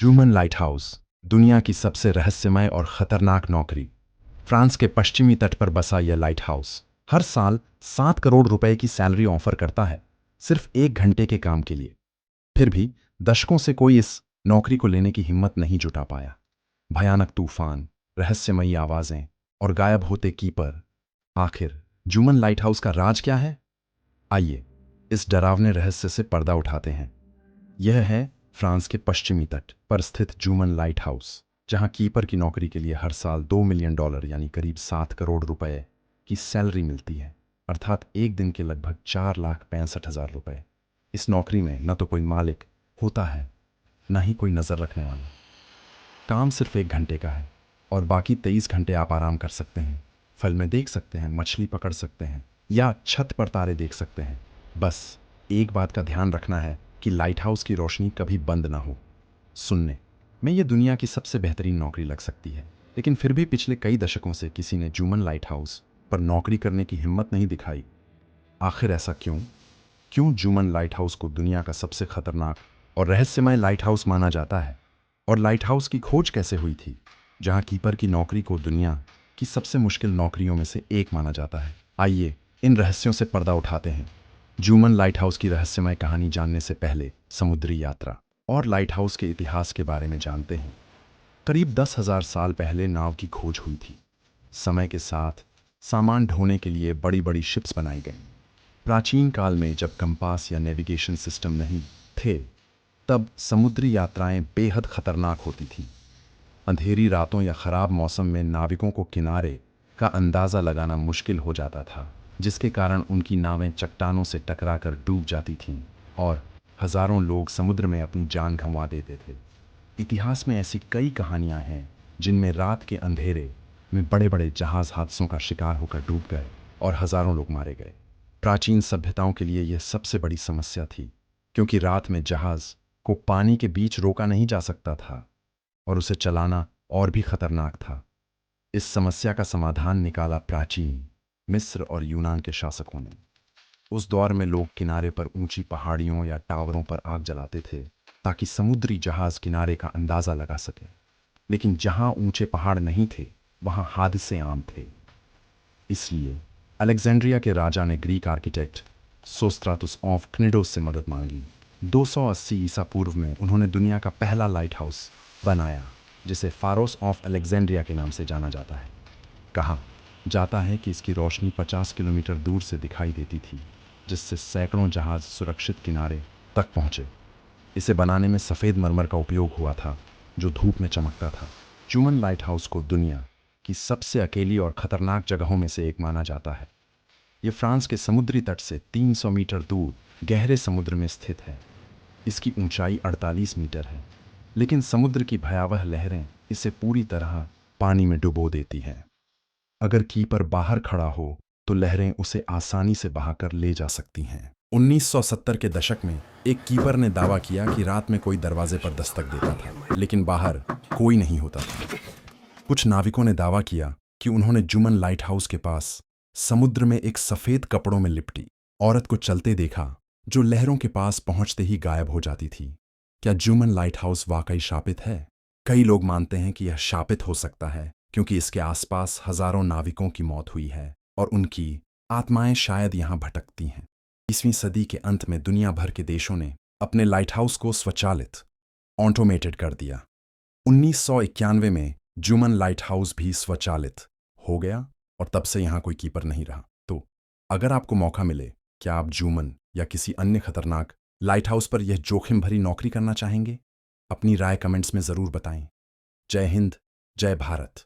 Human light house दुनिया की सबसे रहस्यमय और खतरनाक नौकरी। फ्रांस के पश्चिमी तट पर बसा यह लाइट हाउस हर साल 7 करोड़ रुपए की सैलरी ऑफर करता है, सिर्फ 1 घंटे के काम के लिए। फिर भी दशकों से कोई इस नौकरी को लेने की हिम्मत नहीं जुटा पाया। भयानक तूफान, रहस्यमयी आवाजें और गायब होते कीपर। आखिर ह्यूमन लाइट हाउस का राज क्या है? आइए इस डरावने रहस्य से पर्दा उठाते हैं। यह है फ्रांस के पश्चिमी तट पर स्थित ह्यूमन लाइट हाउस, जहां कीपर की नौकरी के लिए हर साल $2 मिलियन यानी करीब 7 करोड़ रुपए की सैलरी मिलती है, अर्थात एक दिन के लगभग 4,65,000 रुपए। इस नौकरी में न तो कोई मालिक होता है, न ही कोई नजर रखने वाला। काम सिर्फ 1 घंटे का है और बाकी 23 घंटे आप आराम कर सकते हैं, फिल्में देख सकते हैं, मछली पकड़ सकते हैं या छत पर तारे देख सकते हैं। बस एक बात का ध्यान रखना है कि लाइट हाउस की रोशनी कभी बंद ना हो। सुनने में ये दुनिया की सबसे बेहतरीन नौकरी लग सकती है, लेकिन फिर भी पिछले कई दशकों से किसी ने ह्यूमन लाइट हाउस पर नौकरी करने की हिम्मत नहीं दिखाई। आखिर ऐसा क्यों? क्यों ह्यूमन लाइट हाउस को दुनिया का सबसे खतरनाक और रहस्यमय लाइट हाउस माना जाता है? और लाइट हाउस की खोज कैसे हुई थी, जहां कीपर की नौकरी को दुनिया की सबसे मुश्किल नौकरियों में से एक माना जाता है? आइए इन रहस्यों से पर्दा उठाते हैं। ह्यूमन लाइट हाउस की रहस्यमय कहानी जानने से पहले समुद्री यात्रा और लाइट हाउस के इतिहास के बारे में जानते हैं। करीब 10,000 साल पहले नाव की खोज हुई थी। समय के साथ सामान ढोने के लिए बड़ी बड़ी शिप्स बनाई गईं। प्राचीन काल में जब कंपास या नेविगेशन सिस्टम नहीं थे, तब समुद्री यात्राएं बेहद खतरनाक होती थीं। अंधेरी रातों या खराब मौसम में नाविकों को किनारे का अंदाज़ा लगाना मुश्किल हो जाता था, जिसके कारण उनकी नावें चट्टानों से टकराकर डूब जाती थीं और हजारों लोग समुद्र में अपनी जान गंवा देते थे। इतिहास में ऐसी कई कहानियां हैं जिनमें रात के अंधेरे में बड़े बड़े जहाज हादसों का शिकार होकर डूब गए और हजारों लोग मारे गए। प्राचीन सभ्यताओं के लिए यह सबसे बड़ी समस्या थी, क्योंकि रात में जहाज को पानी के बीच रोका नहीं जा सकता था और उसे चलाना और भी खतरनाक था। इस समस्या का समाधान निकाला प्राचीन मिस्र और यूनान के शासकों ने। उस दौर में लोग किनारे पर ऊंची पहाड़ियों या टावरों पर आग जलाते थे, ताकि समुद्री जहाज किनारे का अंदाजा लगा सके। लेकिन जहां ऊंचे पहाड़ नहीं थे, वहां हादसे आम थे। इसलिए अलेक्जेंड्रिया के राजा ने ग्रीक आर्किटेक्ट सोस्त्रातुस ऑफ क्निडोस से मदद मांगी। 280 ईसा पूर्व में उन्होंने दुनिया का पहला लाइट हाउस बनाया, जिसे फारोस ऑफ अलेक्जेंड्रिया के नाम से जाना जाता है। कहा जाता है कि इसकी रोशनी 50 किलोमीटर दूर से दिखाई देती थी, जिससे सैकड़ों जहाज सुरक्षित किनारे तक पहुंचे। इसे बनाने में सफ़ेद मरमर का उपयोग हुआ था, जो धूप में चमकता था। ह्यूमन लाइट हाउस को दुनिया की सबसे अकेली और खतरनाक जगहों में से एक माना जाता है। ये फ्रांस के समुद्री तट से 300 मीटर दूर गहरे समुद्र में स्थित है। इसकी ऊंचाई 48 मीटर है, लेकिन समुद्र की भयावह लहरें इसे पूरी तरह पानी में डुबो देती हैं। अगर कीपर बाहर खड़ा हो तो लहरें उसे आसानी से बहाकर ले जा सकती हैं। 1970 के दशक में एक कीपर ने दावा किया कि रात में कोई दरवाजे पर दस्तक देता था, लेकिन बाहर कोई नहीं होता था। कुछ नाविकों ने दावा किया कि उन्होंने ह्यूमन लाइट हाउस के पास समुद्र में एक सफेद कपड़ों में लिपटी औरत को चलते देखा, जो लहरों के पास पहुंचते ही गायब हो जाती थी। क्या ह्यूमन लाइट हाउस वाकई शापित है? कई लोग मानते हैं कि यह शापित हो सकता है, क्योंकि इसके आसपास हजारों नाविकों की मौत हुई है और उनकी आत्माएं शायद यहां भटकती हैं। 20वीं सदी के अंत में दुनिया भर के देशों ने अपने लाइट हाउस को स्वचालित ऑटोमेटेड कर दिया। 1991 में ह्यूमन लाइट हाउस भी स्वचालित हो गया और तब से यहां कोई कीपर नहीं रहा। तो अगर आपको मौका मिले, क्या आप ह्यूमन या किसी अन्य खतरनाक लाइट हाउस पर यह जोखिम भरी नौकरी करना चाहेंगे? अपनी राय कमेंट्स में जरूर बताएं। जय हिंद, जय भारत।